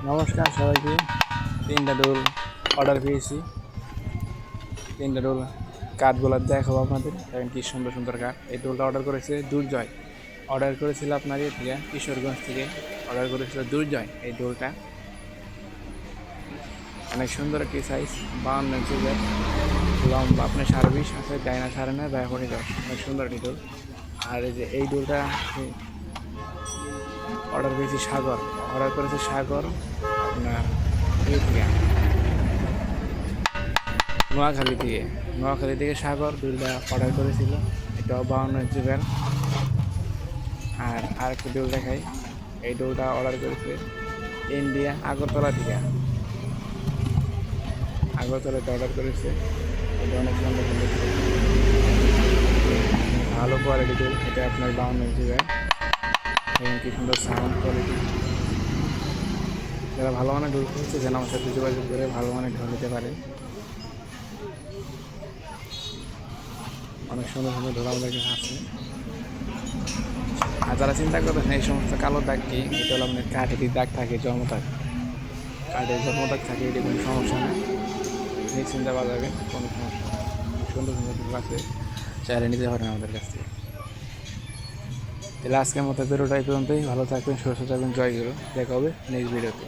নমস্কার সবাইকে। 3টা ডোল অর্ডার পেয়েছি। 3টা ডোল কাঠগুলো দেখাবো আপনাদের। দেখেন কি সুন্দর সুন্দর কাঠ। এই ডোলটা অর্ডার করেছে দুর্জয়। অর্ডার করেছিল আপনার থেকে কিশোরগঞ্জ থেকে অর্ডার করেছিল দুর্জয়। এই ডোলটা অনেক সুন্দর একটি সাইজ, 52 ইঞ্চি লম্বা, আপনার 20.5 আছে, ডাইনা 9.5 বাই 10। অনেক সুন্দর একটি ডোল। আর এই যে এই ডোলটা অর্ডার পেয়েছি সাগর। অর্ডার করেছে সাগর আপনার থেকে নোয়াখালী থেকে সাগর ডোলটা অর্ডার করেছিল। এটাও 52 ইঞ্চি ব্যাল। আর আরেকটা ডোল দেখাই। এই ডোলটা অর্ডার করেছে ইন্ডিয়া আগরতলাতে অর্ডার করেছে। এটা অনেক সুন্দর সুন্দর ভালো কোয়ালিটি ডোল। এটা আপনার 52 ইঞ্চি ব্যাল এবং কি সুন্দর সাউন্ড কোয়ালিটি। যারা ভালো মানের ডোল খুঁজছে যেন আমার সাথে যোগাযোগ করে ভালো মানের ঢোল নিতে পারে। অনেক সুন্দর সুন্দর ঢোল আমাদের কাছে আছে। আর যারা চিন্তা করতেছেন এই সমস্ত কালো দাগ কি, এটা হলো আপনার কাঠের দাগ থাকে, জন্মদাগ, কাঠের জন্মদাগ থাকে। এটা কোনো সমস্যা নেই, নিশ্চিন্তে পাওয়া যাবে, কোনো সমস্যা নেই। সুন্দর সুন্দর ঢোল আছে, চাইলে নিতে পারেন আমাদের কাছ থেকে। তাহলে আজকের মতো ভিডিওটা এই পর্যন্তই। ভালো থাকবেন, সুস্থ থাকবেন, জয় গুরু। দেখা হবে নেক্সট ভিডিওতে।